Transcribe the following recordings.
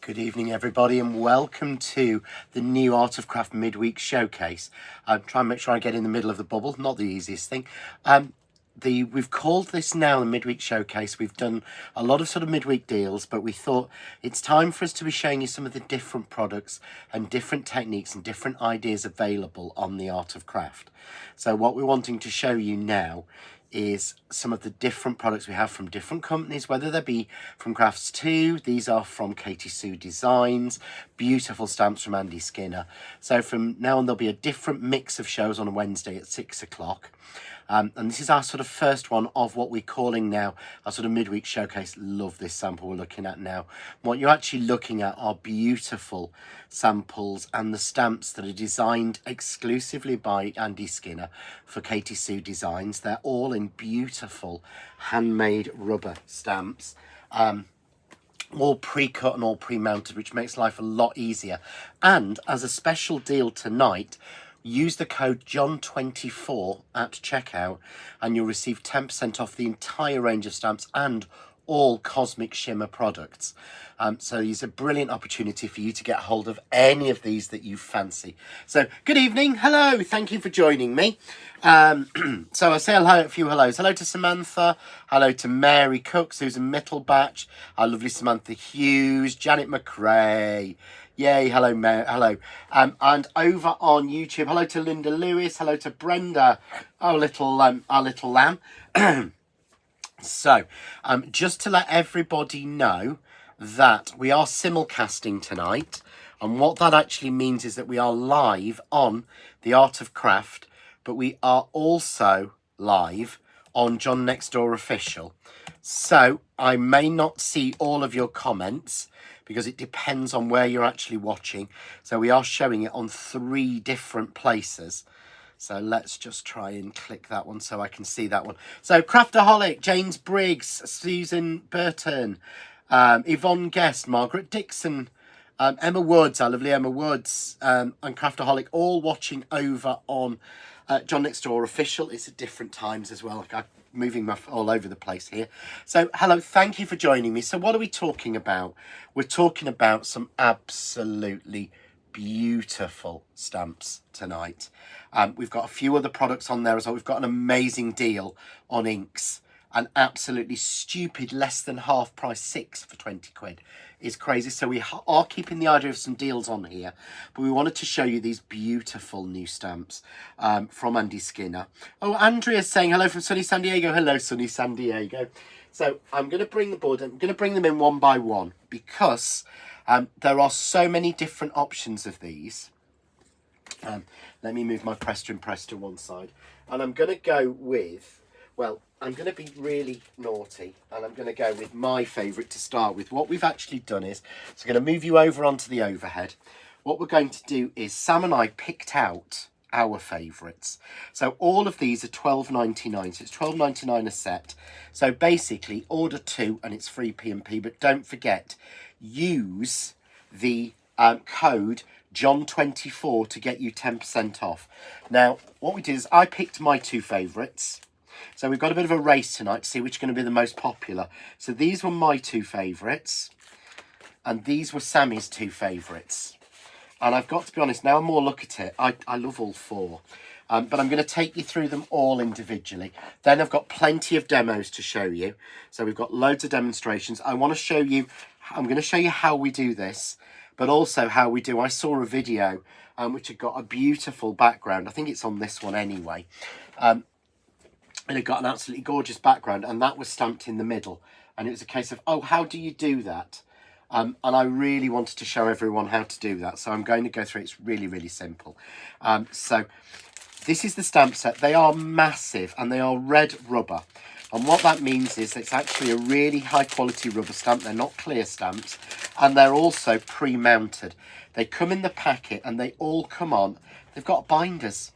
Good evening, everybody, and welcome to the new Art of Craft Midweek Showcase. I'm trying to make sure I get in the middle of the bubble, not the easiest thing. We've called this now the Midweek Showcase. We've done a lot of sort of midweek deals, but we thought it's time for us to be showing you some of the different products and different techniques and different ideas available on the Art of Craft. So what we're wanting to show you now is some of the different products we have from different companies, whether they be from Crafts2, these are from Katie Sue Designs, beautiful stamps from Andy Skinner. So from now on there'll be a different mix of shows on a Wednesday at 6 o'clock. And this is our sort of first one of what we're calling now our sort of midweek showcase. Love this sample we're looking at now. What you're actually looking at are beautiful samples and the stamps that are designed exclusively by Andy Skinner for Katie Sue Designs. They're all in beautiful handmade rubber stamps. All pre-cut and all pre-mounted, which makes life a lot easier. And as a special deal tonight, use the code JOHN24 at checkout and you'll receive 10% off the entire range of stamps and all Cosmic Shimmer products. So it's a brilliant opportunity for you to get hold of any of these that you fancy. So good evening, hello, thank you for joining me. So I say hello, a few hellos. Hello to Samantha, hello to Mary Cook, Susan Mittelbach, our lovely Samantha Hughes, Janet McRae. Yay, hello, hello. And over on YouTube, hello to Linda Lewis, hello to Brenda, our little lamb. So, just to let everybody know that we are simulcasting tonight, and what that actually means is that we are live on the Art of Craft, but we are also live on John Next Door Official. So, I may not see all of your comments, because it depends on where you're actually watching. So we are showing it on 3 different places. So let's just try and click that one so I can see that one. So Craftaholic, James Briggs, Susan Burton, Yvonne Guest, Margaret Dixon, Emma Woods, our lovely Emma Woods, and Craftaholic, all watching over on John Next Door Official. It's at different times as well. I'm moving all over the place here. So hello, thank you for joining me. So what are we talking about? We're talking about some absolutely beautiful stamps tonight. We've got a few other products on there as well. We've got an amazing deal on inks. An absolutely stupid less than half price 6 for 20 quid is crazy. So we are keeping the idea of some deals on here, but we wanted to show you these beautiful new stamps from Andy Skinner. Oh, Andrea's saying hello from sunny San Diego. Hello, sunny San Diego. So I'm going to bring the board, I'm going to bring them in one by one because there are so many different options of these. Let me move my press to impress to one side, and I'm going to go with, well, I'm going to be really naughty and I'm going to go with my favourite to start with. What we've actually done is, so I'm going to move you over onto the overhead. What we're going to do is Sam and I picked out our favourites. So all of these are £12.99, so it's £12.99 a set. So basically order 2 and it's free P&P, but don't forget, use the code JOHN24 to get you 10% off. Now, what we did is I picked my 2 favourites. So we've got a bit of a race tonight to see which is going to be the most popular. So these were my 2 favourites, and these were Sammy's 2 favourites. And I've got to be honest, now more look at it, I love all 4. But I'm going to take you through them all individually. Then I've got plenty of demos to show you. So we've got loads of demonstrations. I want to show you, I'm going to show you how we do this, but also how we do. I saw a video which had got a beautiful background. I think it's on this one anyway. And it got an absolutely gorgeous background, and that was stamped in the middle. And it was a case of, oh, how do you do that? And I really wanted to show everyone how to do that. So I'm going to go through it. It's really, really simple. So this is the stamp set. They are massive and they are red rubber. And what that means is it's actually a really high quality rubber stamp. They're not clear stamps, and they're also pre-mounted. They come in the packet and they all come on. They've got binders,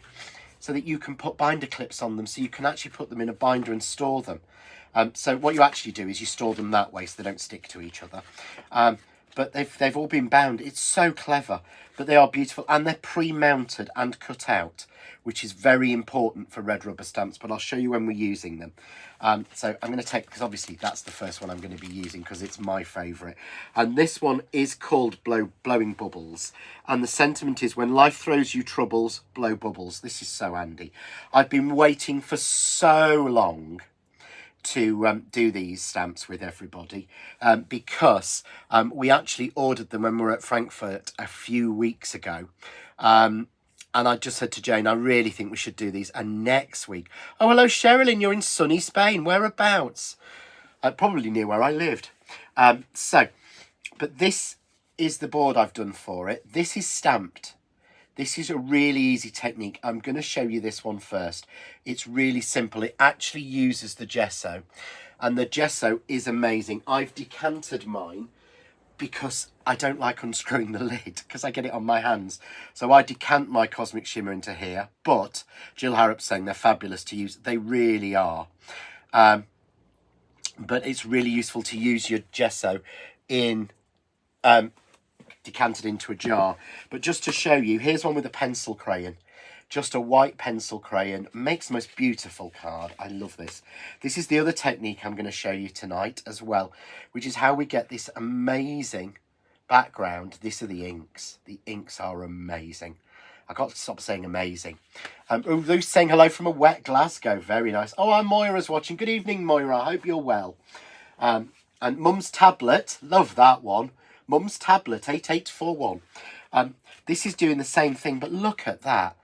so that you can put binder clips on them, so you can actually put them in a binder and store them. So what you actually do is you store them that way so they don't stick to each other. but they've all been bound. It's so clever, but they are beautiful, and they're pre-mounted and cut out, which is very important for red rubber stamps, but I'll show you when we're using them. So I'm going to take, because obviously that's the first one I'm going to be using because it's my favourite. And this one is called Blowing Bubbles. And the sentiment is, when life throws you troubles, blow bubbles. This is so handy. I've been waiting for so long to do these stamps with everybody because we actually ordered them when we were at Frankfurt a few weeks ago. And I just said to Jane, I really think we should do these. And next week, oh, hello, Sherilyn, you're in sunny Spain. Whereabouts? Probably near where I lived. But this is the board I've done for it. This is stamped. This is a really easy technique. I'm going to show you this one first. It's really simple. It actually uses the gesso, and the gesso is amazing. I've decanted mine because I don't like unscrewing the lid because I get it on my hands. So I decant my Cosmic Shimmer into here, but Jill Harrop's saying they're fabulous to use. They really are. But it's really useful to use your gesso in decanted into a jar. But just to show you, here's one with a pencil crayon, just a white pencil crayon. Makes the most beautiful card. I love this. This is the other technique I'm going to show you tonight as well, which is how we get this amazing background. These are the inks. The inks are amazing. I got to stop saying amazing. Lucy's saying hello from a wet Glasgow. Very nice. Oh, I'm Moira's watching. Good evening, Moira. I hope you're well. And Mum's Tablet. Love that one. Mum's Tablet 8841. This is doing the same thing, but look at that.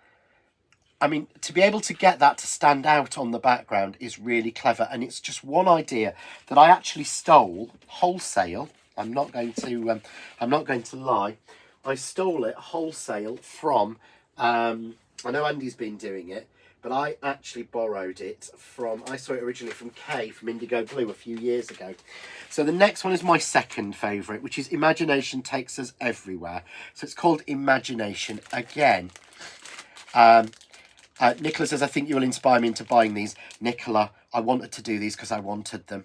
I mean, to be able to get that to stand out on the background is really clever, and it's just one idea that I actually stole wholesale. I'm not going to lie. I stole it wholesale from. I know Andy's been doing it, but I actually borrowed it from. I saw it originally from Kay from Indigo Blue a few years ago. So the next one is my second favourite, which is Imagination Takes Us Everywhere. So it's called Imagination again. Nicola says, I think you will inspire me into buying these. Nicola, I wanted to do these because I wanted them.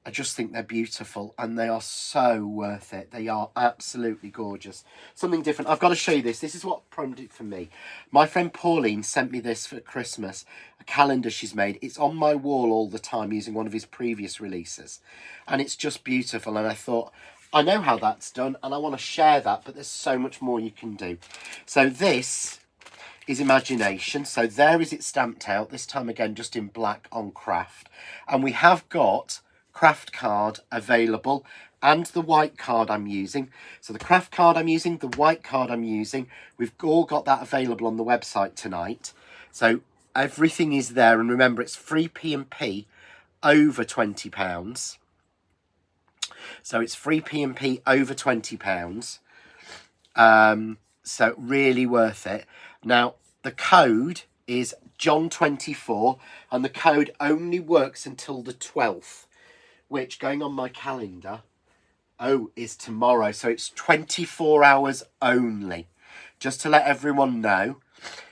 I just think they're beautiful and they are so worth it. They are absolutely gorgeous. Something different. I've got to show you this. This is what prompted it for me. My friend Pauline sent me this for Christmas, a calendar she's made. It's on my wall all the time using one of his previous releases. And it's just beautiful. And I thought, I know how that's done and I want to share that, but there's so much more you can do. So this is Imagination. So there is it stamped out, this time again just in black on craft. And we have got craft card available and the white card I'm using. So the craft card I'm using, the white card I'm using, we've all got that available on the website tonight. So everything is there, and remember it's free P&P over £20. So it's free P&P over £20. So really worth it. Now the code is John24 and the code only works until the 12th. Which, going on my calendar, is tomorrow. So it's 24 hours only, just to let everyone know.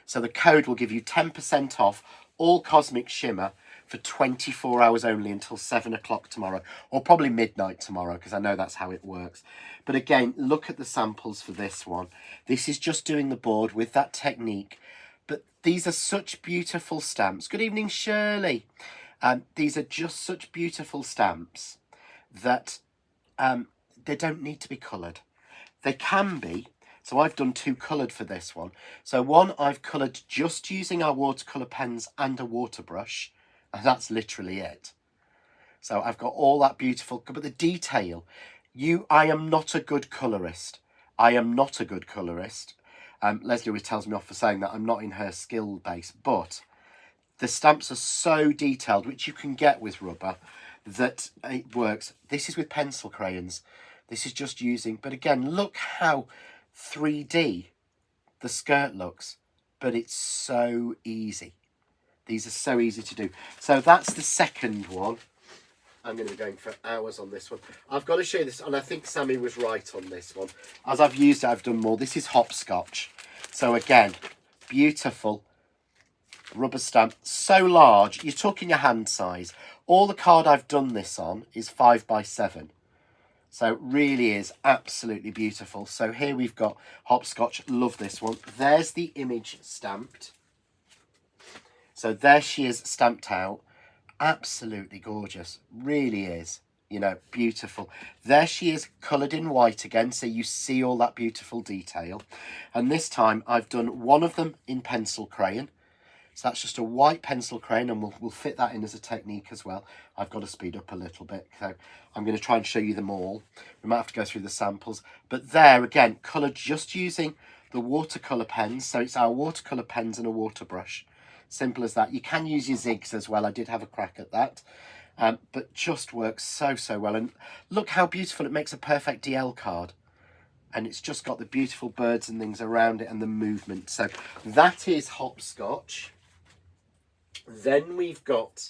So the code will give you 10% off all Cosmic Shimmer for 24 hours only until 7 o'clock tomorrow, or probably midnight tomorrow, because I know that's how it works. But again, look at the samples for this one. This is just doing the board with that technique. But these are such beautiful stamps. Good evening, Shirley. These are just such beautiful stamps that they don't need to be coloured. They can be. So I've done 2 coloured for this one. So one I've coloured just using our watercolour pens and a water brush. And that's literally it. So I've got all that beautiful, but the detail. I am not a good colourist. I am not a good colourist. Leslie always tells me off for saying that I'm not in her skill base, but the stamps are so detailed, which you can get with rubber, that it works. This is with pencil crayons. This is just using, but again, look how 3D the skirt looks, but it's so easy. These are so easy to do. So that's the second one. I'm going to be going for hours on this one. I've got to show you this, and I think Sammy was right on this one. As I've used it, I've done more. This is hopscotch. So again, beautiful rubber stamp, so large, you're talking a hand size. All the card I've done this on is 5x7. So really is absolutely beautiful. So here we've got Hopscotch. Love this one. There's the image stamped. So there she is stamped out. Absolutely gorgeous. Really is. You know, beautiful. There she is coloured in white again. So you see all that beautiful detail. And this time I've done one of them in pencil crayon. So that's just a white pencil crayon, and we'll fit that in as a technique as well. I've got to speed up a little bit, so I'm going to try and show you them all. We might have to go through the samples. But there, again, coloured just using the watercolour pens. So it's our watercolour pens and a water brush. Simple as that. You can use your zigs as well. I did have a crack at that. But just works so, so well. And look how beautiful. It makes a perfect DL card. And it's just got the beautiful birds and things around it and the movement. So that is Hopscotch. Then we've got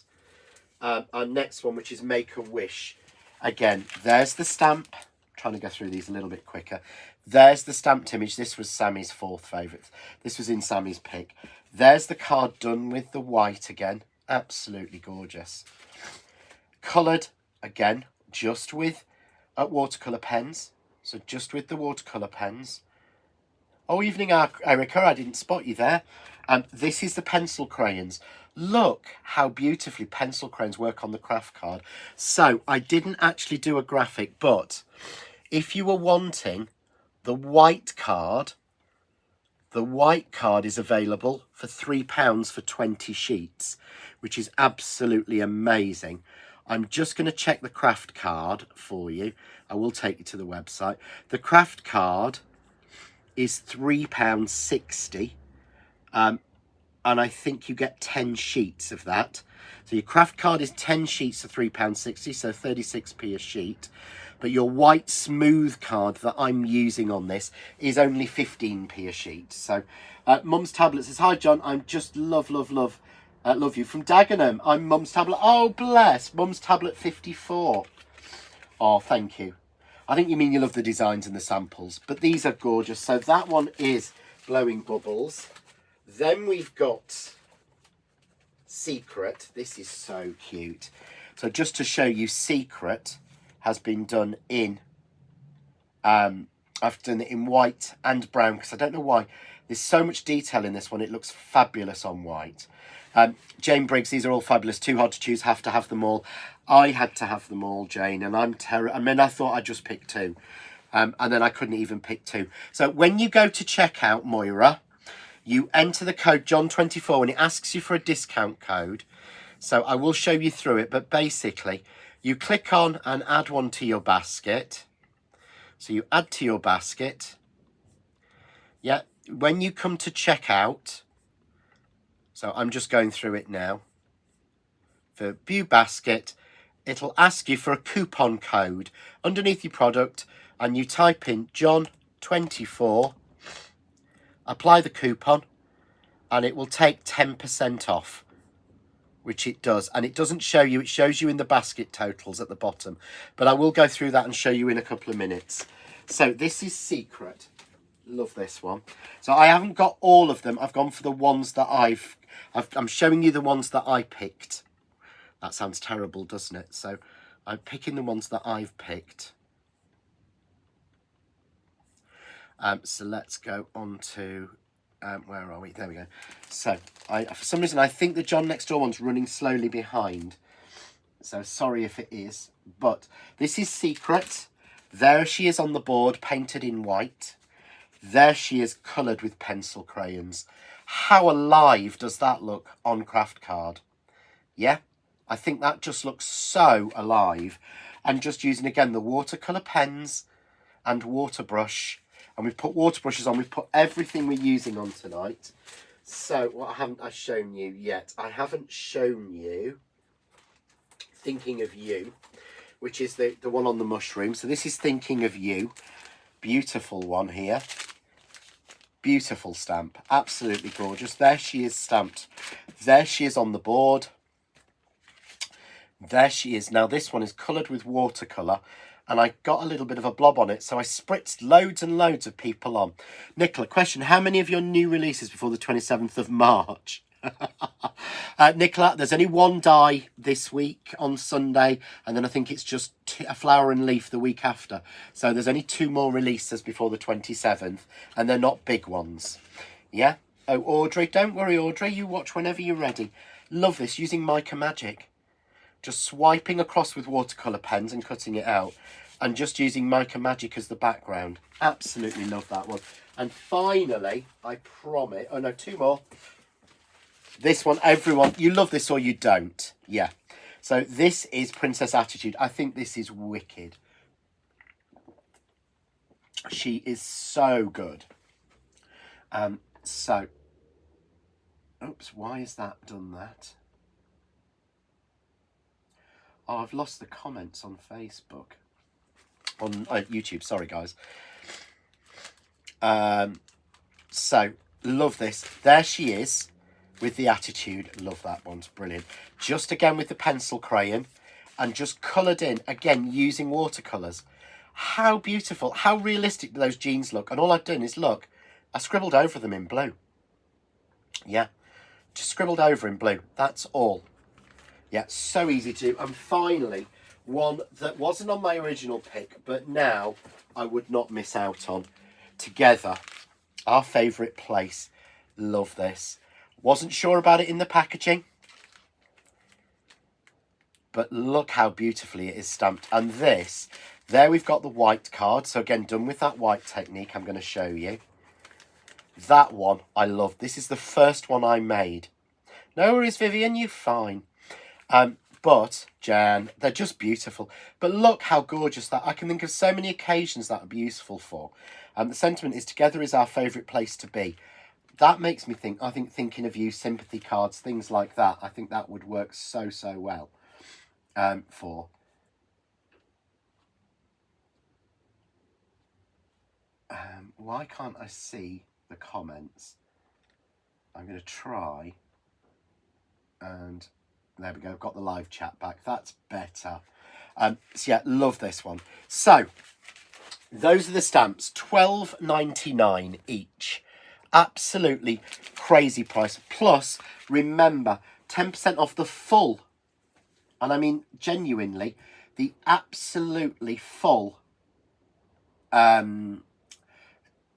our next one, which is Make a Wish. Again, there's the stamp. I'm trying to go through these a little bit quicker. There's the stamped image. This was Sammy's fourth favourite. This was in Sammy's pick. There's the card done with the white again. Absolutely gorgeous. Coloured, again, just with watercolour pens. So just with the watercolour pens. Oh, evening, Erica. I didn't spot you there. This is the pencil crayons. Look how beautifully pencil crayons work on the craft card. So I didn't actually do a graphic, but if you were wanting the white card is available for £3 for 20 sheets, which is absolutely amazing. I'm just going to check the craft card for you. I will take you to the website. The craft card is £3.60. And I think you get 10 sheets of that. So your craft card is 10 sheets for £3.60, so 36p a sheet. But your white smooth card that I'm using on this is only 15p a sheet. So Mum's Tablet says, hi John, I'm just love you from Dagenham. I'm Mum's Tablet. Oh, bless. Mum's Tablet 54. Oh, thank you. I think you mean you love the designs and the samples, but these are gorgeous. So that one is Blowing Bubbles. Then we've got Secret. This is so cute. So just to show you, Secret has been done in, I've done it in white and brown because I don't know why. There's so much detail in this one. It looks fabulous on white. Jane Briggs, these are all fabulous. Too hard to choose, have to have them all. I had to have them all, Jane, and I thought I'd just pick two. And then I couldn't even pick two. So when you go to checkout, Moira, you enter the code John24 and it asks you for a discount code. So I will show you through it, but basically you click on and add one to your basket. So you add to your basket. Yeah, when you come to checkout, so I'm just going through it now. For view basket, it'll ask you for a coupon code underneath your product and you type in John24. Apply the coupon and it will take 10% off, which it does. And it doesn't show you, it shows you in the basket totals at the bottom. But I will go through that and show you in a couple of minutes. So this is Secret. Love this one. So I haven't got all of them. I've gone for the ones that I'm showing you the ones that I picked. That sounds terrible, doesn't it? So I'm picking the ones that I've picked. So let's go on to, where are we? There we go. So for some reason, I think the John Next Door one's running slowly behind. So sorry if it is, but this is Secret. There she is on the board, painted in white. There she is coloured with pencil crayons. How alive does that look on craft card? Yeah, I think that just looks so alive. And just using, again, the watercolour pens and water brush. And we've put water brushes on. We've put everything we're using on tonight. So what haven't I shown you yet? I haven't shown you Thinking of You, which is the one on the mushroom. So this is Thinking of You. Beautiful one here. Beautiful stamp. Absolutely gorgeous. There she is stamped. There she is on the board. There she is. Now this one is coloured with watercolour. And I got a little bit of a blob on it, so I spritzed loads and loads of people on. Nicola, question, how many of your new releases before the 27th of March? Nicola, there's only one die this week on Sunday, and then I think it's just a flower and leaf the week after. So there's only 2 more releases before the 27th, and they're not big ones. Yeah? Oh, Audrey, don't worry, Audrey. You watch whenever you're ready. Love this, using Mica Magic. Just swiping across with watercolour pens and cutting it out, and just using Mica Magic as the background. Absolutely love that one. And finally, I promise... Oh, no, 2 more. This one, everyone, you love this or you don't. Yeah. So this is Princess Attitude. I think this is wicked. She is so good. So, oops, why has that done that? Oh, I've lost the comments on Facebook. On YouTube, sorry guys. So, love this. There she is. With the Attitude, love that one's brilliant. Just again with the pencil crayon and just coloured in, again using watercolours. How beautiful, how realistic do those jeans look? And all I've done is, look, I scribbled over them in blue. Yeah, just scribbled over in blue, that's all. Yeah, so easy to do. And finally, one that wasn't on my original pick, but now I would not miss out on. Together, our favourite place. Love this. Wasn't sure about it in the packaging, but look how beautifully it is stamped. And this, there we've got the white card. So again, done with that white technique, I'm going to show you. That one, I love. This is the first one I made. No worries, Vivian, you're fine. But, Jan, they're just beautiful. But look how gorgeous that, I can think of so many occasions that would be useful for. The sentiment is, together is our favourite place to be. That makes me think, I think thinking of you, sympathy cards, things like that, I think that would work so, so well for. Why can't I see the comments? I'm going to try. And there we go, got the live chat back. That's better. So yeah, love this one. So, those are the stamps, $12.99 each. Absolutely crazy price. Plus, remember, 10% off the full, and I mean genuinely, the absolutely full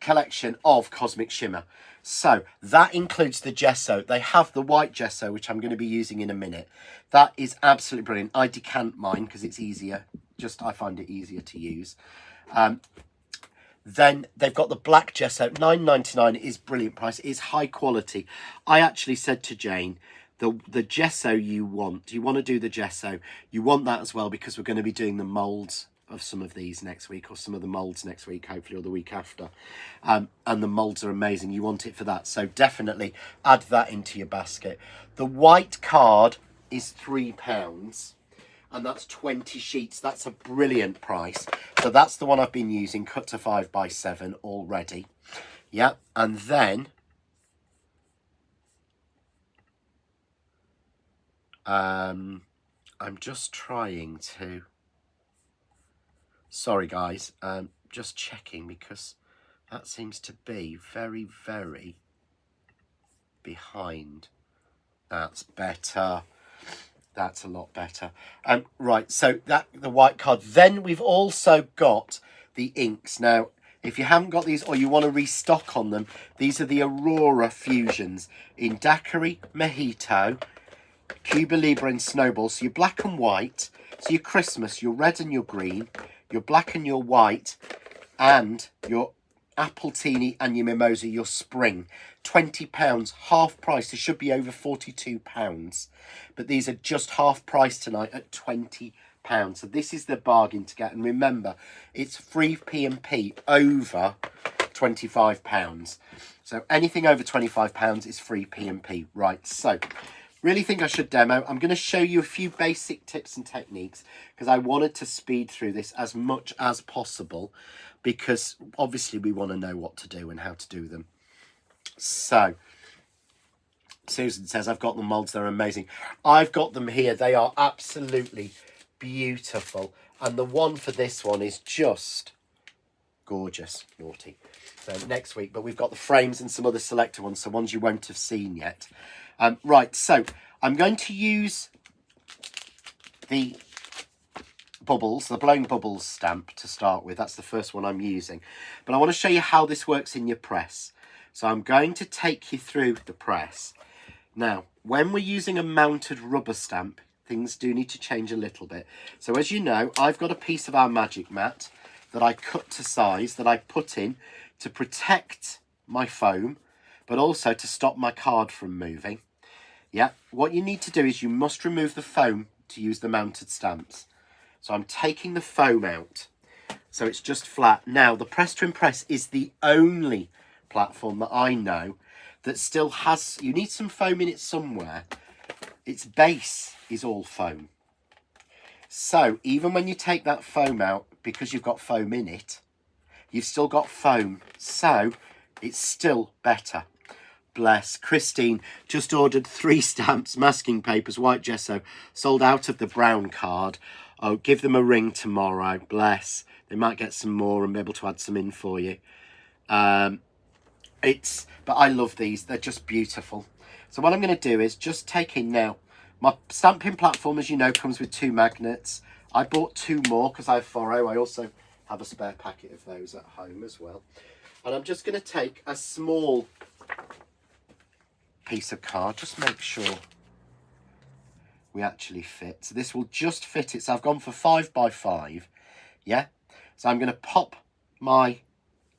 collection of Cosmic Shimmer. So, that includes the gesso. They have the white gesso, which I'm going to be using in a minute. That is absolutely brilliant. I decant mine because it's easier. Just, I find it easier to use. Then they've got the black gesso, $9.99 is brilliant price, it is high quality. I actually said to Jane, the gesso you want to do the gesso, you want that as well because we're going to be doing the moulds of some of these next week, or some of the moulds next week, hopefully, or the week after. And the moulds are amazing, you want it for that. So definitely add that into your basket. The white card is £3. And that's 20 sheets. That's a brilliant price. So that's the one I've been using, cut to 5x7 already. Yeah, and then I'm just trying to... Sorry, guys. Just checking because that seems to be very, very behind. That's better. That's a lot better. Right, so that the white card. Then we've also got the inks. Now, if you haven't got these or you want to restock on them, these are the Aurora Fusions in Daiquiri, Mojito, Cuba Libre and Snowball. So your black and white. So your Christmas, your red and your green, your black and your white, and your apple teeny and your mimosa, your spring. £20, half price. This should be over £42. But these are just half price tonight at £20. So this is the bargain to get. And remember, it's free P&P over £25. So anything over £25 is free P&P. Right, so really think I should demo. I'm going to show you a few basic tips and techniques because I wanted to speed through this as much as possible because obviously we want to know what to do and how to do them. So, Susan says, I've got the moulds, they're amazing. I've got them here, they are absolutely beautiful. And the one for this one is just gorgeous. Naughty. So next week, but we've got the frames and some other selector ones, so ones you won't have seen yet. Right, so I'm going to use the bubbles, the blowing bubbles stamp to start with. That's the first one I'm using. But I want to show you how this works in your press. So I'm going to take you through the press. Now, when we're using a mounted rubber stamp, things do need to change a little bit. So as you know, I've got a piece of our magic mat that I cut to size, that I put in to protect my foam, but also to stop my card from moving. Yeah, what you need to do is you must remove the foam to use the mounted stamps. So I'm taking the foam out, so it's just flat. Now, the Press to Impress is the only platform that I know that still has, you need some foam in it somewhere. Its base is all foam. So even when you take that foam out, because you've got foam in it, you've still got foam. So it's still better. Bless. Christine just ordered 3 stamps, masking papers, white gesso, sold out of the brown card. Oh, give them a ring tomorrow. Bless. They might get some more and be able to add some in for you. But I love these. They're just beautiful. So what I'm going to do is just take in now. My stamping platform, as you know, comes with 2 magnets. I bought 2 more because I have 4. I also have a spare packet of those at home as well. And I'm just going to take a small piece of card. Just make sure we actually fit. So this will just fit it. So I've gone for 5 by 5. Yeah. So I'm going to pop my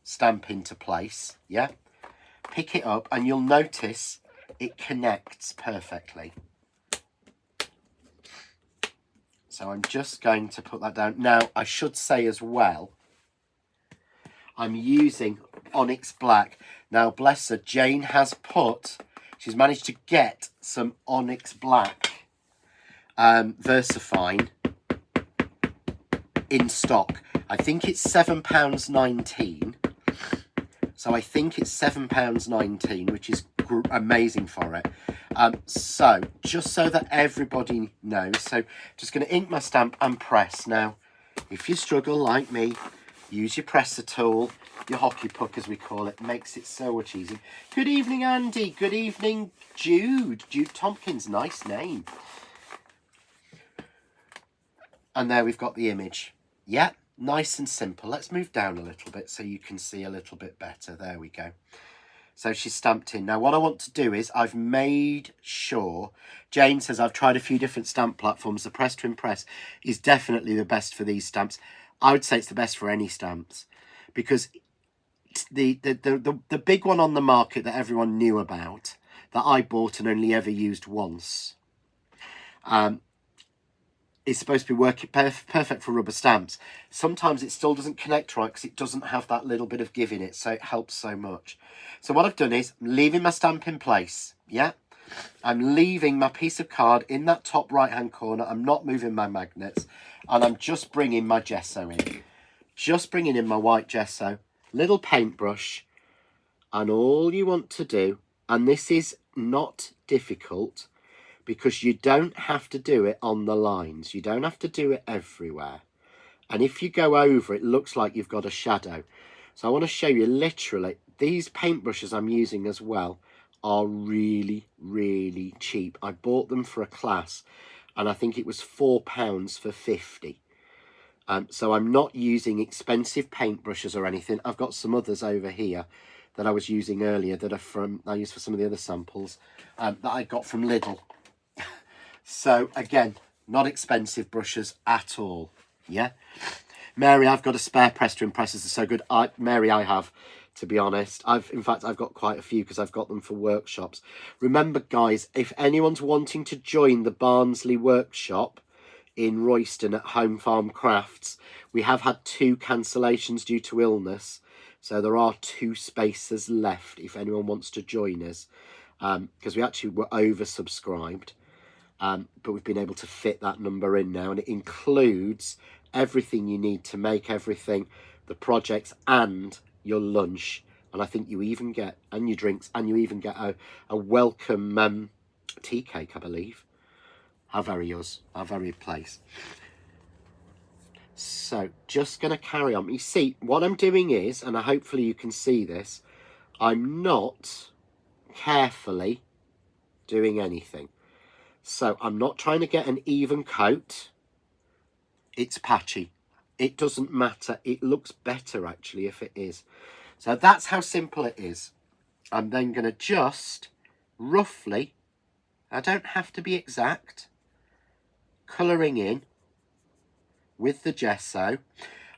stamp into place. Yeah. Pick it up and you'll notice it connects perfectly. So I'm just going to put that down. Now, I should say as well, I'm using Onyx Black. Now, bless her, Jane has she's managed to get some Onyx Black VersaFine in stock. I think it's £7.19. So I think it's £7.19, which is amazing for it. So just so that everybody knows, so just going to ink my stamp and press. Now, if you struggle like me, use your presser tool, your hockey puck as we call it, makes it so much easier. Good evening, Andy. Good evening, Jude. Jude Tompkins, nice name. And there we've got the image. Yeah, nice and simple. Let's move down a little bit so you can see a little bit better. There we go. So she's stamped in. Now what I want to do is I've made sure, Jane says I've tried a few different stamp platforms. The Press to Impress is definitely the best for these stamps. I would say it's the best for any stamps because the big one on the market that everyone knew about, that I bought and only ever used once, is supposed to be working perfect for rubber stamps. Sometimes it still doesn't connect right because it doesn't have that little bit of give in it, so it helps so much. So what I've done is I'm leaving my stamp in place. Yeah, I'm leaving my piece of card in that top right hand corner. I'm not moving my magnets, and I'm just bringing my gesso in. Just bringing in my white gesso, little paintbrush, and all you want to do, and this is not difficult, because you don't have to do it on the lines. You don't have to do it everywhere. And if you go over, it looks like you've got a shadow. So I want to show you literally, these paintbrushes I'm using as well are really, really cheap. I bought them for a class and I think it was £4 for 50. So I'm not using expensive paintbrushes or anything. I've got some others over here that I was using earlier that are I used for some of the other samples that I got from Lidl. So again, not expensive brushes at all. Yeah, Mary, I've got a spare Press to Impressors. They're so good. Mary, I have, to be honest. In fact, I've got quite a few because I've got them for workshops. Remember, guys, if anyone's wanting to join the Barnsley workshop in Royston at Home Farm Crafts, we have had 2 cancellations due to illness. So there are 2 spaces left if anyone wants to join us, because we actually were oversubscribed. But we've been able to fit that number in now, and it includes everything you need to make everything, the projects and your lunch, and I think you even get, and your drinks, and you even get a welcome tea cake, I believe. How very yours, how very place. So just going to carry on. You see, what I'm doing is, and hopefully you can see this, I'm not carefully doing anything. So I'm not trying to get an even coat. It's patchy. It doesn't matter. It looks better actually if it is. So that's how simple it is. I'm then going to just roughly, I don't have to be exact, colouring in with the gesso.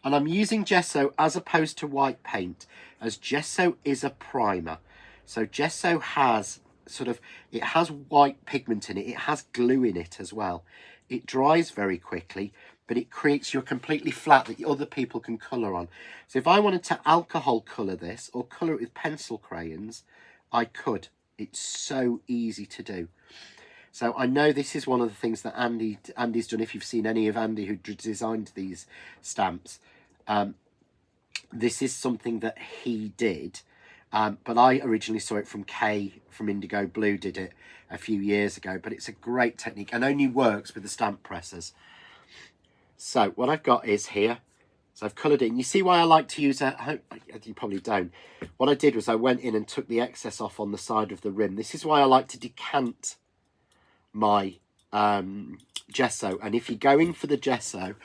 And I'm using gesso as opposed to white paint, as gesso is a primer. So gesso has it has white pigment in it. It has glue in it as well. It dries very quickly, but it creates you a completely flat that other people can colour on. So if I wanted to alcohol colour this or colour it with pencil crayons, I could. It's so easy to do. So I know this is one of the things that Andy's done. If you've seen any of Andy who designed these stamps, this is something that he did. But I originally saw it from Kay from Indigo Blue, did it a few years ago. But it's a great technique and only works with the stamp pressers. So what I've got is here. So I've coloured it. And you see why I like to use you probably don't. What I did was I went in and took the excess off on the side of the rim. This is why I like to decant my gesso. And if you're going for the gesso,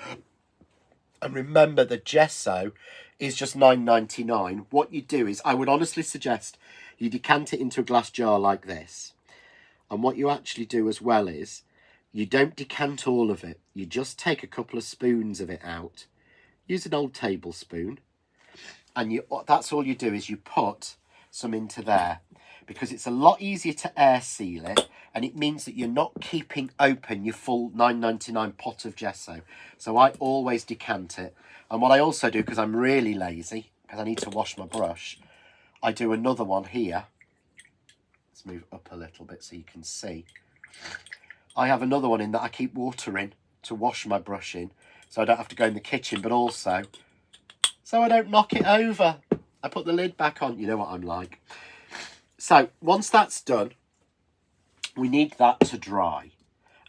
and remember the gesso is just $9.99, what you do is, I would honestly suggest you decant it into a glass jar like this. And what you actually do as well is, you don't decant all of it. You just take a couple of spoons of it out. Use an old tablespoon. And that's all you do is you put some into there. Because it's a lot easier to air seal it. And it means that you're not keeping open your full $9.99 pot of gesso. So I always decant it. And what I also do, because I'm really lazy, because I need to wash my brush, I do another one here. Let's move up a little bit so you can see. I have another one in that I keep water in to wash my brush in, so I don't have to go in the kitchen, but also so I don't knock it over. I put the lid back on. You know what I'm like. So once that's done, we need that to dry.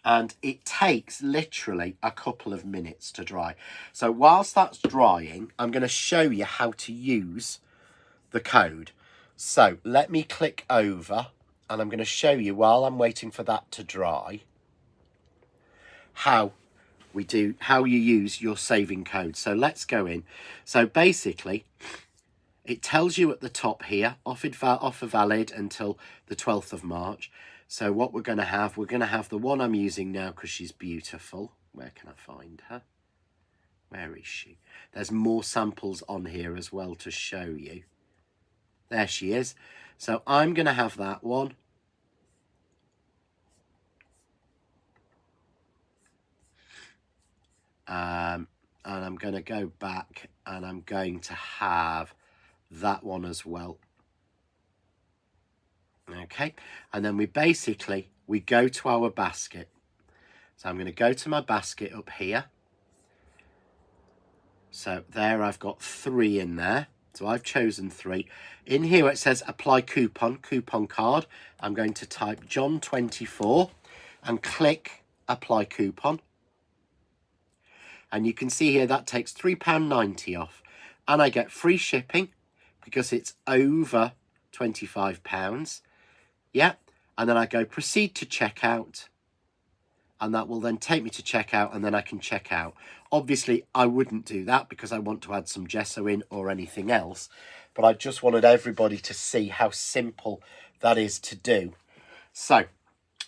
And it takes literally a couple of minutes to dry. So whilst that's drying, I'm going to show you how to use the code. So let me click over and I'm going to show you, while I'm waiting for that to dry, how you use your saving code. So let's go in. So basically, it tells you at the top here, offer valid until the 12th of March. So what we're going to have the one I'm using now because she's beautiful. Where can I find her? Where is she? There's more samples on here as well to show you. There she is. So I'm going to have that one. And I'm going to go back and I'm going to have that one as well. Okay, and then we go to our basket. So I'm going to go to my basket up here. So there I've got 3 in there. So I've chosen 3. In here it says apply coupon card. I'm going to type John 24 and click apply coupon. And you can see here that takes £3.90 off. And I get free shipping because it's over £25. Yeah, and then I go proceed to checkout, and that will then take me to checkout, and then I can check out. Obviously, I wouldn't do that because I want to add some gesso in or anything else, but I just wanted everybody to see how simple that is to do. So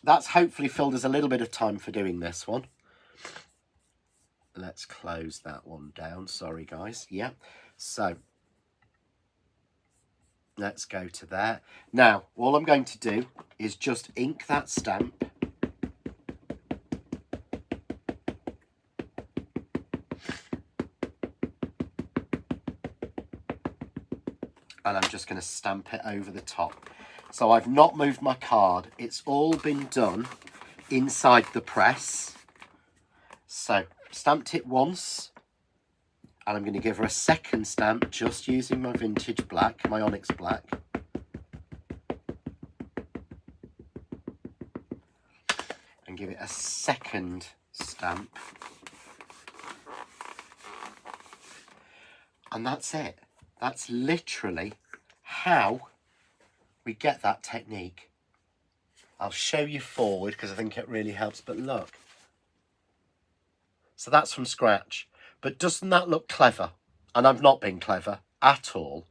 that's hopefully filled us a little bit of time for doing this one. Let's close that one down. Sorry, guys. Yeah, so let's go to there. Now, all I'm going to do is just ink that stamp. And I'm just going to stamp it over the top. So I've not moved my card. It's all been done inside the press. So stamped it once. And I'm going to give her a second stamp just using my vintage black, my onyx black. And give it a second stamp. And that's it. That's literally how we get that technique. I'll show you forward because I think it really helps. But look. So that's from scratch. But doesn't that look clever? And I've not been clever at all.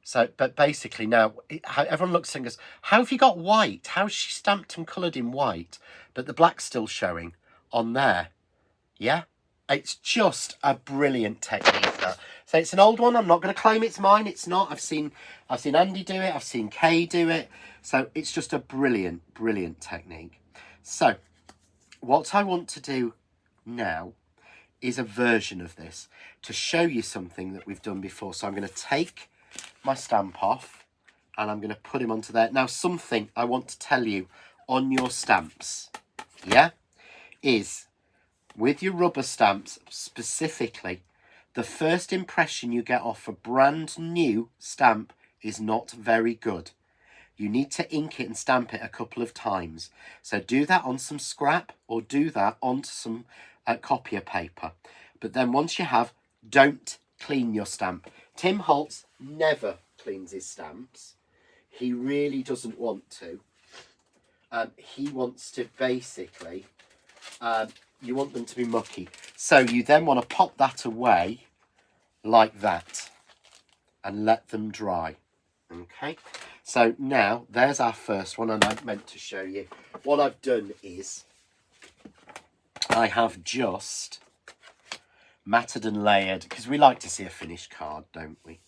So, but basically now, everyone looks and goes, how have you got white? How's she stamped and coloured in white? But the black's still showing on there. Yeah? It's just a brilliant technique, that. So it's an old one. I'm not going to claim it's mine. It's not. I've seen Andy do it. I've seen Kay do it. So it's just a brilliant, brilliant technique. So what I want to do now is a version of this to show you something that we've done before. So I'm going to take my stamp off and I'm going to put him onto there. Now, something I want to tell you on your stamps, yeah, is with your rubber stamps specifically, the first impression you get off a brand new stamp is not very good. You need to ink it and stamp it a couple of times. So do that on some scrap or do that onto some copier paper. But then once you have, don't clean your stamp. Tim Holtz never cleans his stamps. He really doesn't want to. He wants to basically, you want them to be mucky. So you then want to pop that away like that and let them dry. Okay, so now there's our first one, and I meant to show you. What I've done is I have just matted and layered, because we like to see a finished card, don't we?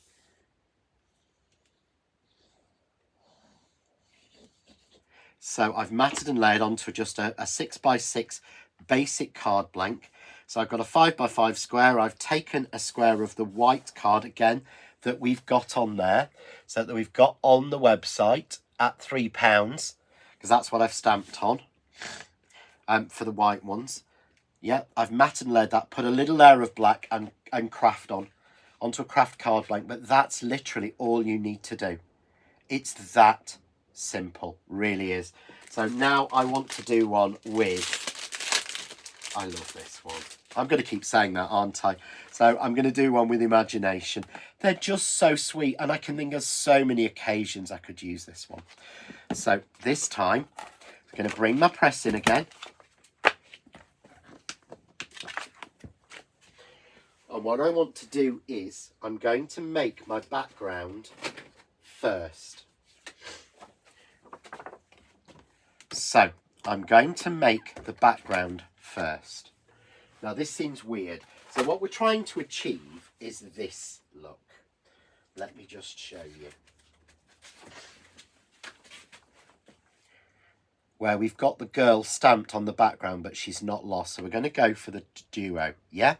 So I've matted and layered onto just a 6x6 basic card blank. So I've got a 5x5 square. I've taken a square of the white card again that we've got on there, so that we've got on the website at £3, because that's what I've stamped on for the white ones. Yeah, I've matted and layered that, put a little layer of black and craft onto a craft card blank, but that's literally all you need to do. It's that simple, really is. So now I want to do one with, I love this one. I'm going to keep saying that, aren't I? So I'm going to do one with imagination. They're just so sweet, and I can think of so many occasions I could use this one. So this time, I'm going to bring my press in again. And what I want to do is, I'm going to make my background first. So I'm going to make the background first. Now this seems weird. So what we're trying to achieve is this look. Let me just show you. Where we've got the girl stamped on the background, but she's not lost. So we're going to go for the duo, yeah?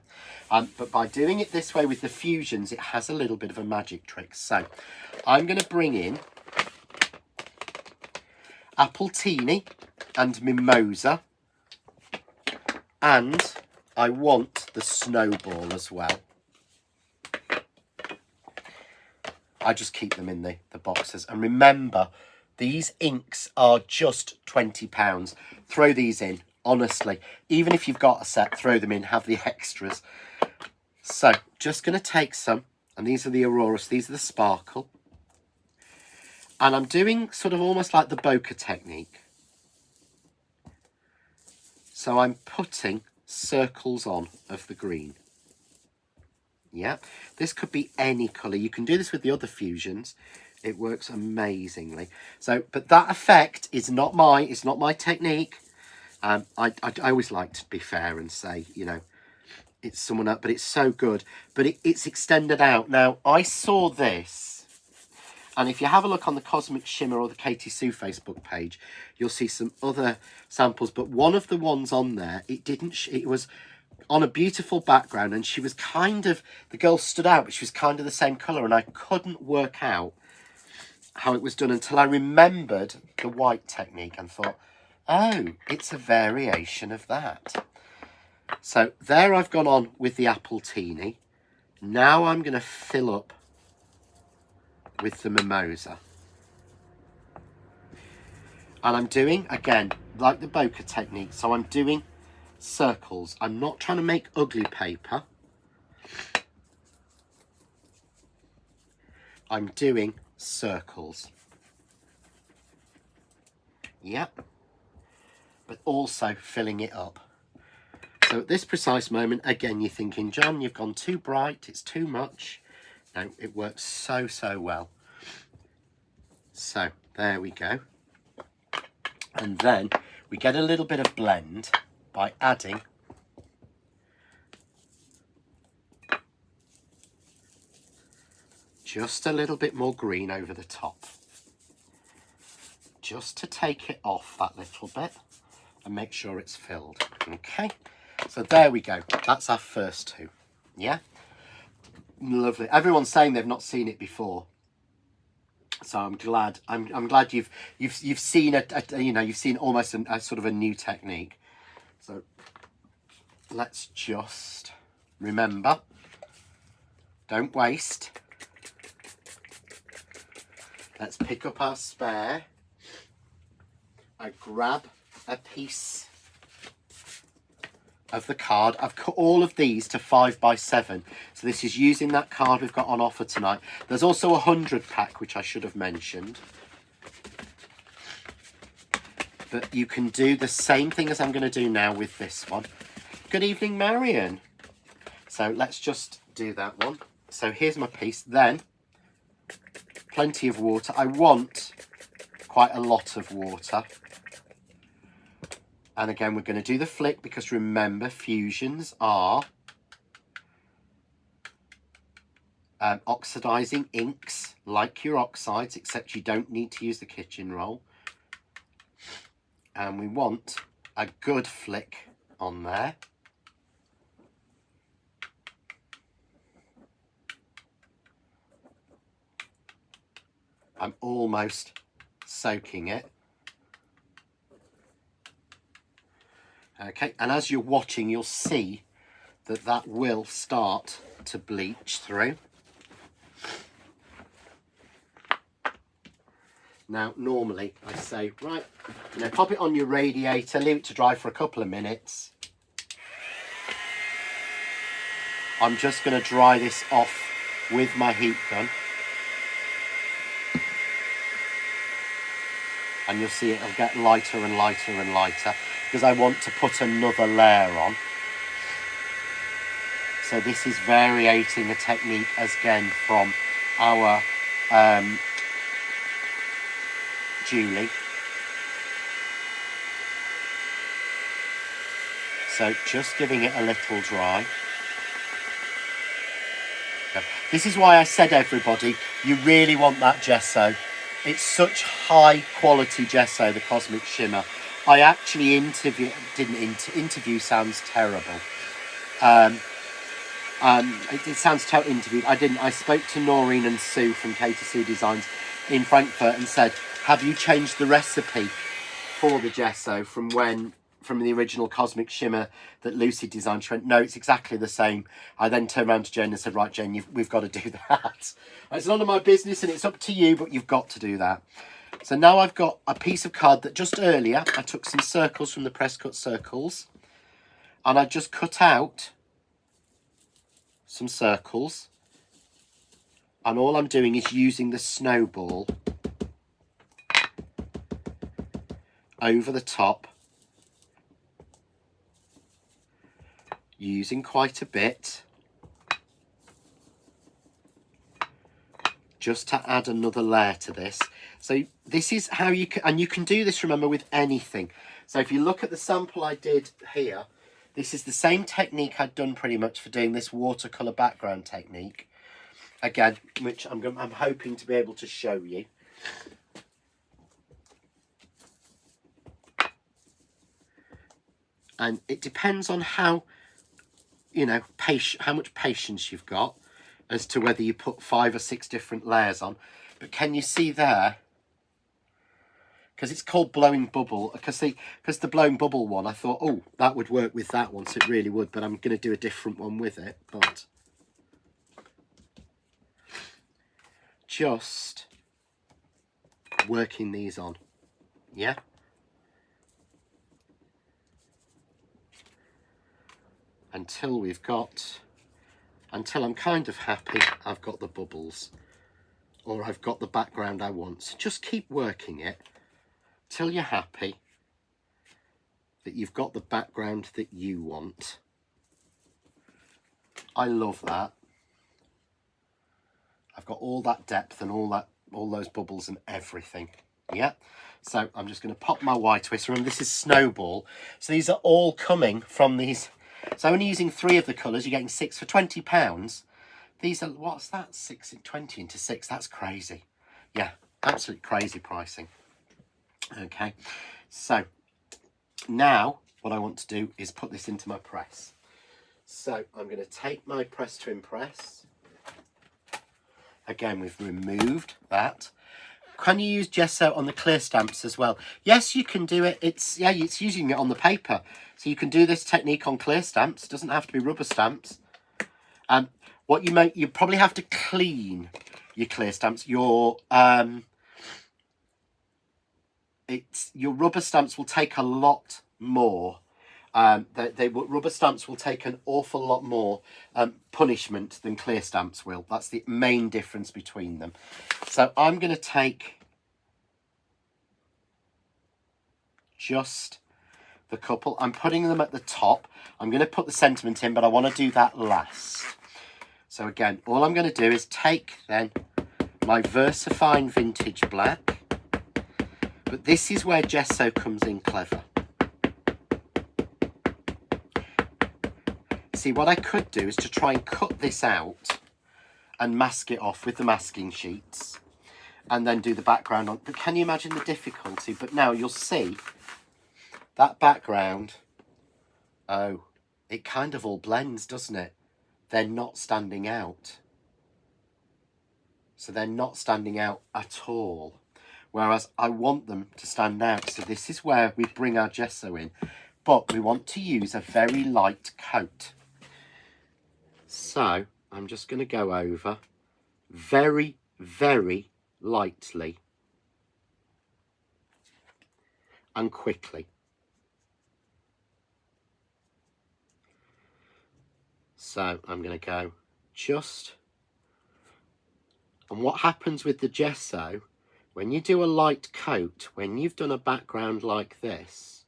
But by doing it this way with the fusions, it has a little bit of a magic trick. So I'm going to bring in Appletini and Mimosa, and I want the snowball as well. I just keep them in the boxes. And remember, these inks are just £20. Throw these in, honestly. Even if you've got a set, throw them in, have the extras. So, just going to take some, and these are the Auroras, these are the Sparkle. And I'm doing sort of almost like the bokeh technique. So I'm putting circles on of the green. Yeah, this could be any colour. You can do this with the other fusions. It works amazingly. So, but that effect is not it's not my technique. I always like to be fair and say, you know, it's someone else, but it's so good. But it's extended out. Now, I saw this, and if you have a look on the Cosmic Shimmer or the Katie Sue Facebook page, you'll see some other samples. But one of the ones on there, it was on a beautiful background, and she was kind of, the girl stood out, but she was kind of the same colour, and I couldn't work out how it was done until I remembered the white technique and thought, oh, it's a variation of that. So there I've gone on with the Appletini. Now I'm going to fill up with the Mimosa. And I'm doing, again, like the bokeh technique, so I'm doing circles. I'm not trying to make ugly paper. I'm doing circles. Yep. But also filling it up. So at this precise moment, again, you're thinking, John, you've gone too bright, it's too much. No, it works so, so well. So there we go. And then we get a little bit of blend by adding just a little bit more green over the top. Just to take it off that little bit and make sure it's filled. Okay, so there we go. That's our first two. Yeah, lovely. Everyone's saying they've not seen it before, so I'm glad. I'm glad you've seen you've seen almost a sort of a new technique. So let's just remember, don't waste. Let's pick up our spare. I grab a piece of the card. I've cut all of these to 5x7. So this is using that card we've got on offer tonight. There's also a 100 pack, which I should have mentioned. But you can do the same thing as I'm going to do now with this one. Good evening, Marion. So let's just do that one. So here's my piece. Then, plenty of water. I want quite a lot of water. And again, we're going to do the flick because remember, fusions are oxidizing inks like your oxides, except you don't need to use the kitchen roll. And we want a good flick on there. I'm almost soaking it. Okay, and as you're watching, you'll see that that will start to bleach through. Now, normally I say, right, pop it on your radiator, leave it to dry for a couple of minutes. I'm just going to dry this off with my heat gun. And you'll see it'll get lighter and lighter and lighter because I want to put another layer on. So this is variating a technique again from our Julie. So just giving it a little dry. This is why I said, everybody, you really want that gesso. It's such high quality gesso, the Cosmic Shimmer. I actually interview sounds terrible. It sounds interviewed. I didn't. I spoke to Noreen and Sue from K2C Designs in Frankfurt and said, have you changed the recipe for the gesso from the original Cosmic Shimmer that Lucy designed? She went, no, it's exactly the same. I then turned around to Jen and said, right, Jen, we've got to do that. It's none of my business and it's up to you, but you've got to do that. So now I've got a piece of card that just earlier I took some circles from the press cut circles and I just cut out some circles, and all I'm doing is using the snowball over the top, using quite a bit just to add another layer to this. So this is how you can, and you can do this, remember, with anything. So if you look at the sample I did here, this is the same technique I'd done pretty much for doing this watercolour background technique. Again, which I'm hoping to be able to show you. And it depends on how, how much patience you've got as to whether you put 5 or 6 different layers on. But can you see there? Because it's called blowing bubble. Because the blowing bubble one, I thought, oh, that would work with that one, so it really would. But I'm going to do a different one with it. But just working these on, yeah. Until I'm kind of happy I've got the bubbles or I've got the background I want. So just keep working it. till you're happy that you've got the background that you want. I love that. I've got all that depth and all those bubbles and everything. Yeah. So I'm just going to pop my white twist. Remember, this is Snowball. So these are all coming from these. So only using 3 of the colours, you're getting 6 for £20. These are, what's that? 6 and 20 into 6. That's crazy. Yeah, absolutely crazy pricing. Okay. So now what I want to do is put this into my press. So I'm going to take my press to impress. Again, we've removed that. Can you use gesso on the clear stamps as well? Yes, you can do it. It's using it on the paper. So you can do this technique on clear stamps. It doesn't have to be rubber stamps. What you probably have to clean your clear stamps. Your rubber stamps will take a lot more. Rubber stamps will take an awful lot more punishment than clear stamps will. That's the main difference between them. So I'm going to take just the couple. I'm putting them at the top. I'm going to put the sentiment in, but I want to do that last. So again, all I'm going to do is take then my VersaFine Vintage Black. But this is where gesso comes in clever. See, what I could do is to try and cut this out and mask it off with the masking sheets and then do the background on. But can you imagine the difficulty? But now you'll see that background. Oh, it kind of all blends, doesn't it? They're not standing out. So they're not standing out at all. Whereas I want them to stand out. So this is where we bring our gesso in. But we want to use a very light coat. So I'm just going to go over very, very lightly and quickly. So I'm going to go just, and what happens with the gesso, when you do a light coat, when you've done a background like this,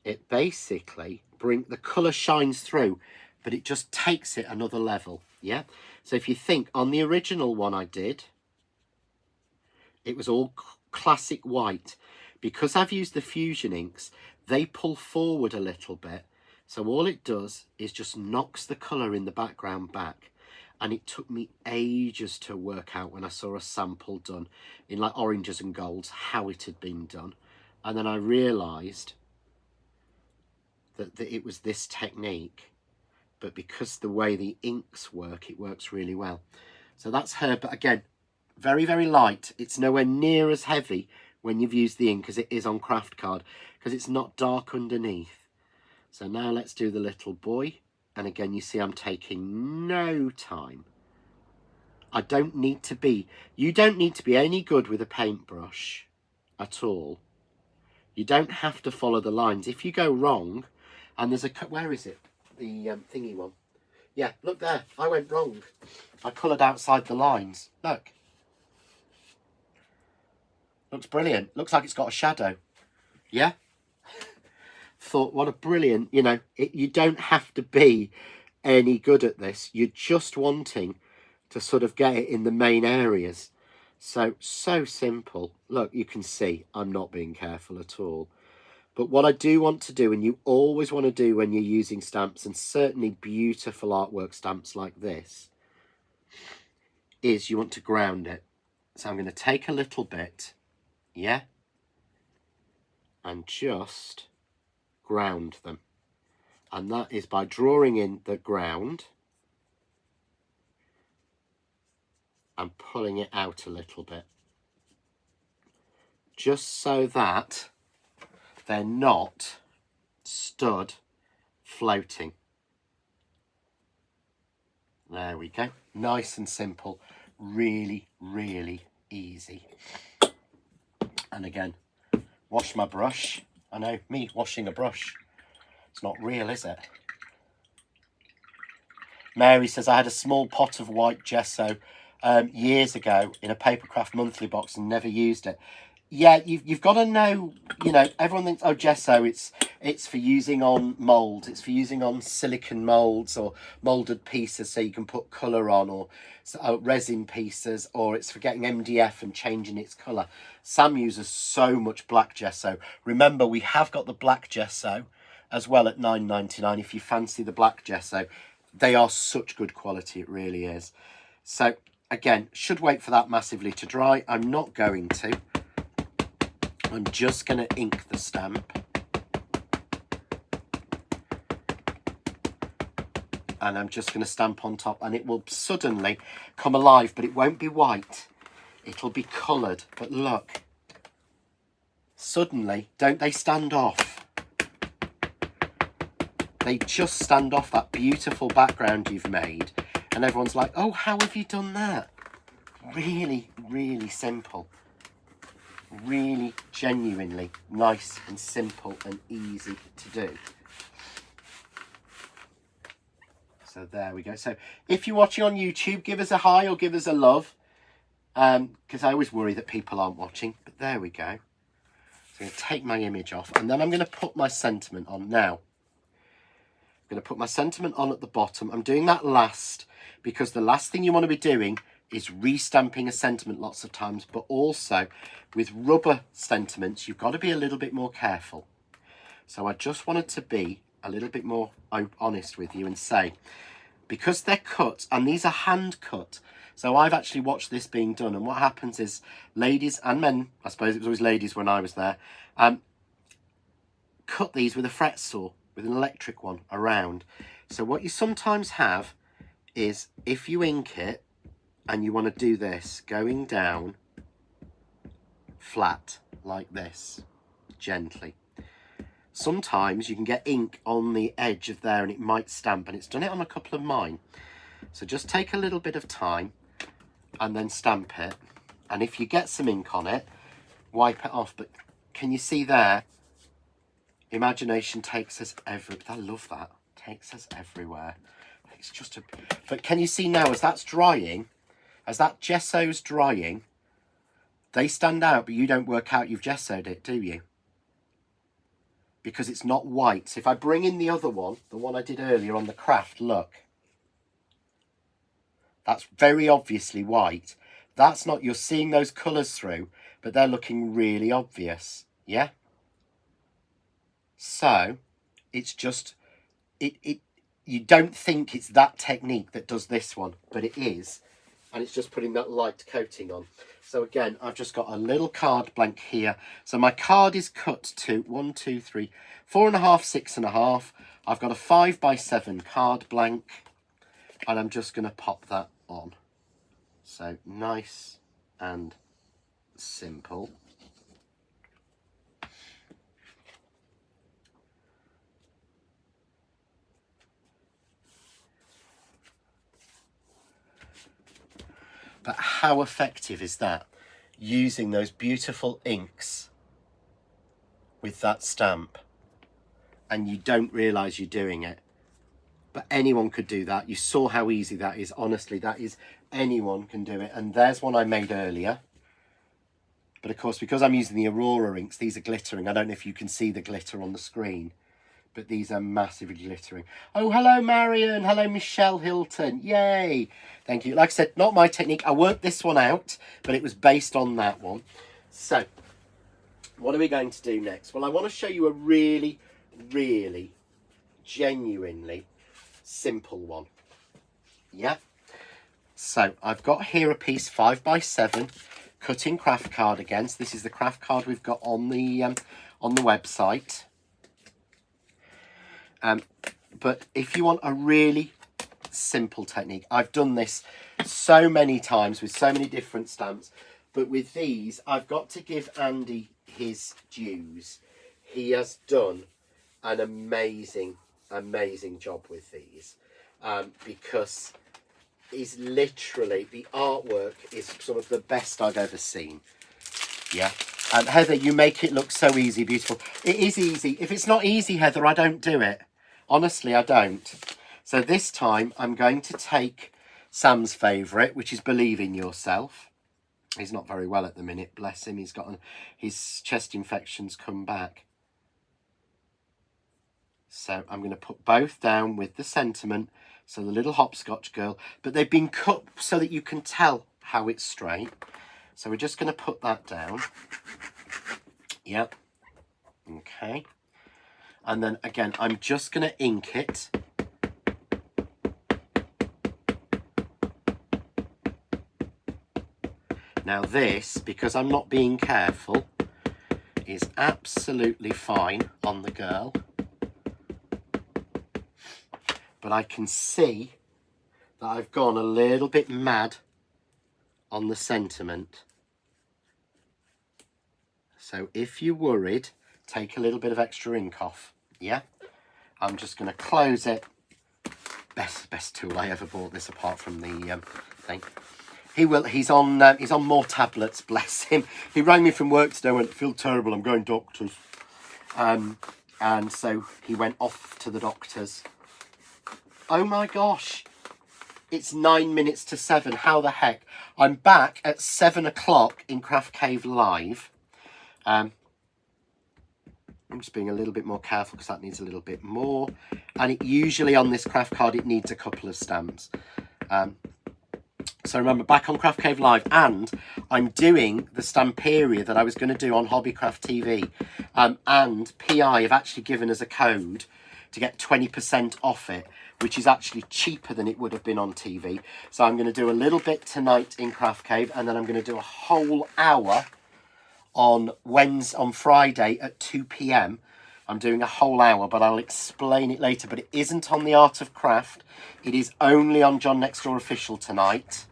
it basically the colour shines through, but it just takes it another level. Yeah. So if you think on the original one I did, it was all classic white. Because I've used the Fusion inks, they pull forward a little bit. So all it does is just knocks the colour in the background back. And it took me ages to work out when I saw a sample done in like oranges and golds, how it had been done. And then I realised that it was this technique. But because the way the inks work, it works really well. So that's her, but again, very, very light. It's nowhere near as heavy when you've used the ink as it is on craft card, because it's not dark underneath. So now let's do the little boy. And again, you see I'm taking no time. You don't need to be any good with a paintbrush at all. You don't have to follow the lines. If you go wrong, and there's where is it? The thingy one. Yeah, look there. I went wrong. I coloured outside the lines. Look. Looks brilliant. Looks like it's got a shadow. Yeah? Thought, what a brilliant, you don't have to be any good at this. You're just wanting to sort of get it in the main areas. So simple. Look, you can see I'm not being careful at all. But what I do want to do, and you always want to do when you're using stamps, and certainly beautiful artwork stamps like this, is you want to ground it. So I'm going to take a little bit, yeah, and just ground them. And that is by drawing in the ground and pulling it out a little bit. Just so that they're not stood floating. There we go. Nice and simple. Really, really easy. And again, wash my brush. I know, me washing a brush. It's not real, is it? Mary says, I had a small pot of white gesso years ago in a Papercraft monthly box and never used it. yeah, you've got to know, you know, everyone thinks, oh, gesso, it's for using on moulds. It's for using on silicon moulds or moulded pieces so you can put colour on, or resin pieces, or it's for getting MDF and changing its colour. Sam uses so much black gesso. Remember, we have got the black gesso as well at £9.99 if you fancy the black gesso. They are such good quality, it really is. So, again, should wait for that massively to dry. I'm not going to. I'm just going to ink the stamp. And I'm just going to stamp on top, and it will suddenly come alive, but it won't be white. It'll be coloured. But look, suddenly, don't they stand off? They just stand off that beautiful background you've made. And everyone's like, oh, how have you done that? Really, really simple. Really genuinely nice and simple and easy to do. So there we go. So if you're watching on YouTube, give us a hi or give us a love, because I always worry that people aren't watching. But there we go. So I'm going to take my image off, and then I'm going to put my sentiment on. Now, I'm going to put my sentiment on at the bottom. I'm doing that last because the last thing you want to be doing is restamping a sentiment lots of times, but also with rubber sentiments, you've got to be a little bit more careful. So I just wanted to be a little bit more honest with you and say, because they're cut, and these are hand cut, so I've actually watched this being done, and what happens is ladies and men, I suppose it was always ladies when I was there, cut these with a fret saw, with an electric one around. So what you sometimes have is, if you ink it and you want to do this, going down flat like this, gently, sometimes you can get ink on the edge of there and it might stamp, and it's done it on a couple of mine. So just take a little bit of time and then stamp it, and if you get some ink on it, wipe it off. But can you see there, imagination takes us I love that, takes us everywhere. It's just but can you see now, as that's drying, as that gesso's drying, they stand out, but you don't work out you've gessoed it, do you? Because it's not white. So if I bring in the other one, the one I did earlier on the craft, look. That's very obviously white. That's not, you're seeing those colours through, but they're looking really obvious, yeah? So, it's just, you don't think it's that technique that does this one, but it is. And it's just putting that light coating on. So again, I've just got a little card blank here. So my card is cut to 1, 2, 3, 4.5, 6.5. I've got a 5x7 card blank, and I'm just going to pop that on. So nice and simple. But how effective is that? Using those beautiful inks with that stamp, and you don't realise you're doing it. But anyone could do that. You saw how easy that is. Honestly, that is, anyone can do it. And there's one I made earlier. But of course, because I'm using the Aurora inks, these are glittering. I don't know if you can see the glitter on the screen, but these are massively glittering. Oh, hello, Marion. Hello, Michelle Hilton. Yay. Thank you. Like I said, not my technique. I worked this one out, but it was based on that one. So, what are we going to do next? Well, I want to show you a really, really, genuinely simple one. Yeah. So, I've got here a piece 5x7 cutting craft card again. So this is the craft card we've got on the website. But if you want a really simple technique, I've done this so many times with so many different stamps, but with these, I've got to give Andy his dues. He has done an amazing, amazing job with these, because is literally, the artwork is some of the best I've ever seen. Yeah. Heather, you make it look so easy, beautiful. It is easy. If it's not easy, Heather, I don't do it. Honestly, I don't. So this time I'm going to take Sam's favourite, which is Believe in Yourself. He's not very well at the minute, bless him. He's got his chest infections come back. So I'm going to put both down with the sentiment. So the little hopscotch girl, but they've been cut so that you can tell how it's straight. So we're just going to put that down. Yep. Okay. And then again, I'm just going to ink it. Now this, because I'm not being careful, is absolutely fine on the girl. But I can see that I've gone a little bit mad on the sentiment. So if you're worried, take a little bit of extra ink off. Yeah, I'm just going to close it. Best tool I ever bought, this apart from the thing. He's on more tablets, bless him. He rang me from work today and went, I feel terrible, I'm going doctors. And so he went off to the doctors. Oh my gosh, it's 9 minutes to 7. How the heck? I'm back at 7 o'clock in Craft Cave Live. I'm just being a little bit more careful because that needs a little bit more. And it usually on this craft card, it needs a couple of stamps. So remember, back on Craft Cave Live, and I'm doing the Stamperia that I was going to do on Hobbycraft TV. And PI have actually given us a code to get 20% off it, which is actually cheaper than it would have been on TV. So I'm going to do a little bit tonight in Craft Cave, and then I'm going to do a whole hour on Friday at 2 p.m. I'm doing a whole hour, but I'll explain it later. But it isn't on the Art of Craft. It is only on John Next Door Official tonight.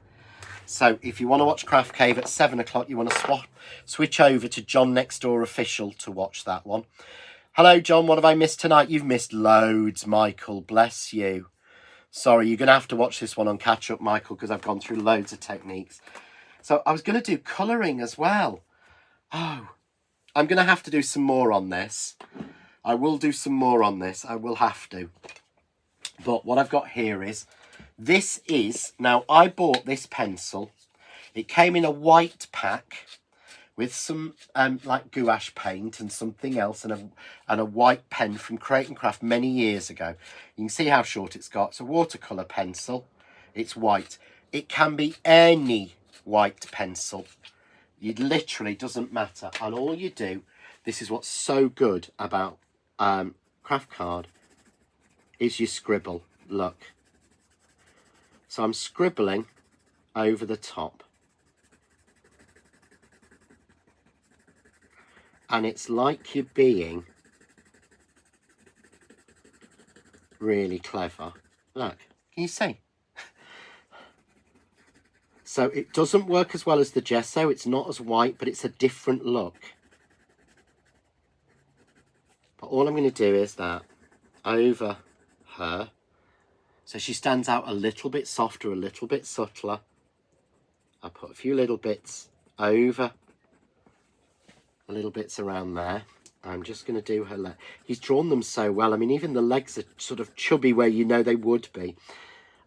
So if you want to watch Craft Cave at 7 o'clock, you want to switch over to John Next Door Official to watch that one. Hello, John. What have I missed tonight? You've missed loads, Michael. Bless you. Sorry, you're going to have to watch this one on catch up, Michael, because I've gone through loads of techniques. So I was going to do colouring as well. Oh, I'm going to have to do some more on this. I will do some more on this. I will have to. But what I've got here is, this is, now I bought this pencil. It came in a white pack with some like gouache paint and something else and a white pen from Create and Craft many years ago. You can see how short it's got. It's a watercolour pencil. It's white. It can be any white pencil. It literally doesn't matter. And all you do, this is what's so good about craft card, is you scribble. Look. So I'm scribbling over the top. And it's like you're being really clever. Look, can you see? So it doesn't work as well as the gesso. It's not as white, but it's a different look. But all I'm going to do is that over her. So she stands out a little bit softer, a little bit subtler. I'll put a few little bits over, little bits around there. I'm just going to do her leg. He's drawn them so well. I mean, even the legs are sort of chubby where you know they would be.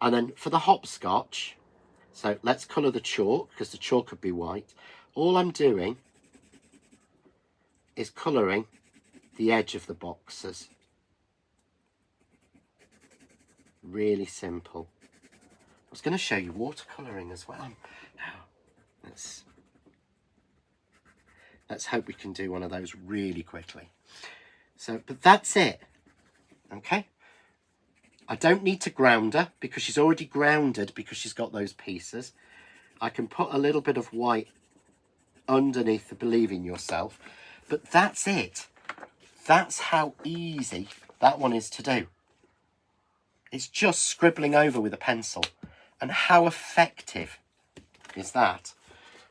And then for the hopscotch, so let's colour the chalk, because the chalk could be white. All I'm doing is colouring the edge of the boxes. Really simple. I was going to show you watercolouring as well. Now, let's hope we can do one of those really quickly. So, but that's it. Okay. I don't need to ground her because she's already grounded because she's got those pieces. I can put a little bit of white underneath the Believe in Yourself. But that's it. That's how easy that one is to do. It's just scribbling over with a pencil. And how effective is that?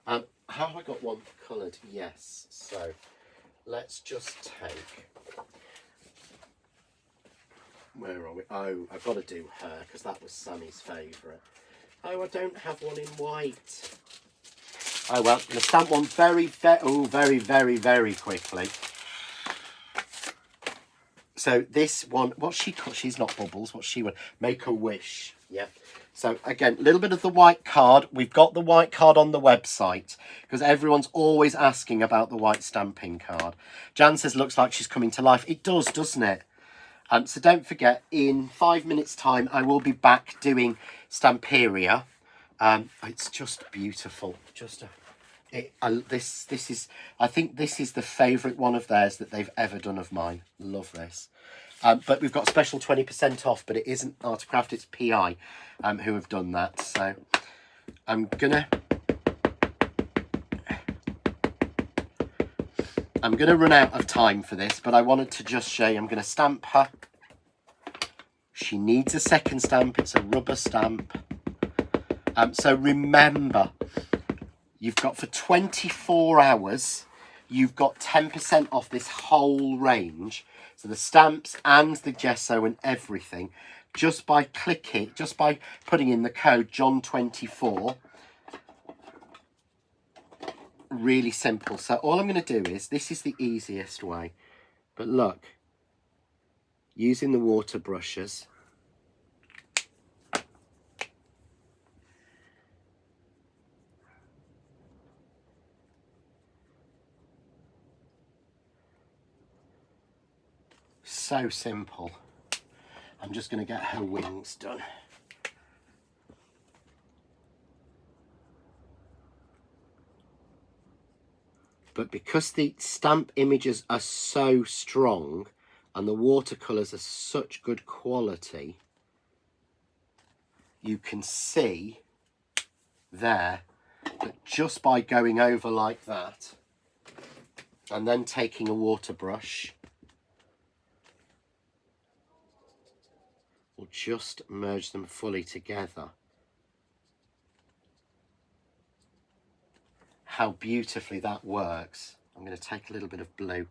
Have I got one coloured? Yes. So let's just take... Where are we? Oh, I've got to do her because that was Sammy's favourite. Oh, I don't have one in white. Oh, well, I'm going to stamp one very, very quickly. So this one, what's she called? She's not Bubbles. What's she want? Make a Wish. Yeah. So again, a little bit of the white card. We've got the white card on the website because everyone's always asking about the white stamping card. Jan says, looks like she's coming to life. It does, doesn't it? So don't forget, in 5 minutes time, I will be back doing Stamperia. It's just beautiful. This is, I think this is the favourite one of theirs that they've ever done of mine. Love this. But we've got special 20% off, but it isn't Art of Craft, it's PI who have done that. So I'm gonna run out of time for this, but I wanted to just show you. I'm gonna stamp her. She needs a second stamp. It's a rubber stamp. So remember, you've got for 24 hours, you've got 10% off this whole range. So the stamps and the gesso and everything, just by putting in the code John24. Really simple. So all I'm going to do is, this is the easiest way, but look, using the water brushes. So simple. I'm just going to get her wings done. But because the stamp images are so strong and the watercolours are such good quality, you can see there that just by going over like that and then taking a water brush, we'll just merge them fully together. How beautifully that works. I'm going to take a little bit of blue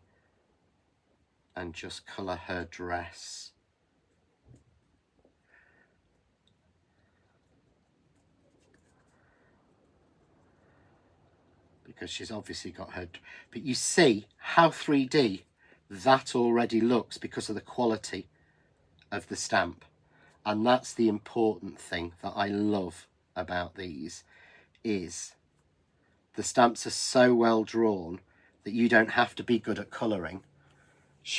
and just colour her dress. Because she's obviously got her... But you see how 3D that already looks because of the quality of the stamp. And that's the important thing that I love about these, is the stamps are so well drawn that you don't have to be good at colouring.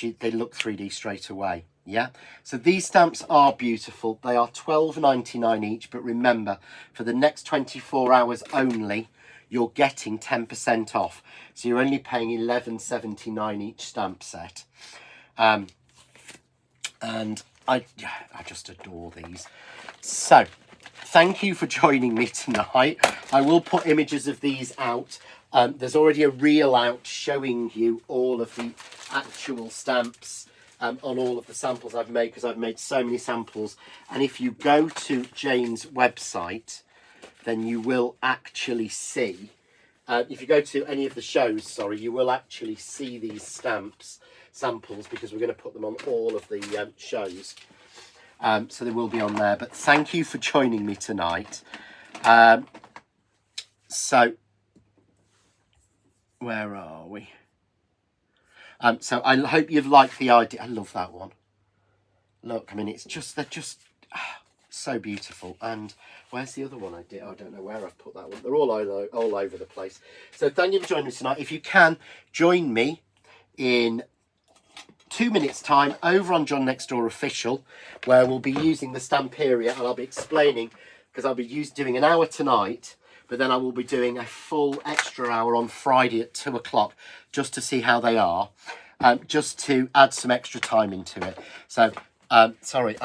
They look 3D straight away. Yeah, so these stamps are beautiful. They are £12.99 each, but remember, for the next 24 hours only, you're getting 10% off. So you're only paying £11.79 each stamp set. And I just adore these. So thank you for joining me tonight. I will put images of these out. There's already a reel out showing you all of the actual stamps on all of the samples I've made, because I've made so many samples. And if you go to Jane's website, then you will actually see, if you go to any of the shows, sorry, you will actually see these samples, because we're going to put them on all of the shows. So they will be on there. But thank you for joining me tonight. So where are we? So I hope you've liked the idea. I love that one. Look, I mean, it's just, they're just so beautiful. And where's the other one I did? I don't know where I've put that one. They're all over the place. So thank you for joining me tonight. If you can, join me in 2 minutes time over on John Next Door Official, where we'll be using the Stamperia, and I'll be explaining, because I'll be doing an hour tonight, but then I will be doing a full extra hour on Friday at 2 o'clock, just to see how they are, just to add some extra time into it. So sorry,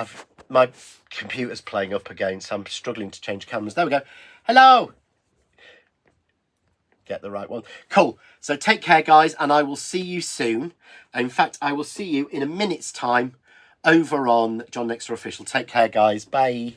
my computer's playing up again, so I'm struggling to change cameras. There we go. Hello. Get the right one. Cool. So take care, guys, and I will see you soon. In fact, I will see you in a minute's time over on John Next Door Official. Take care, guys. Bye.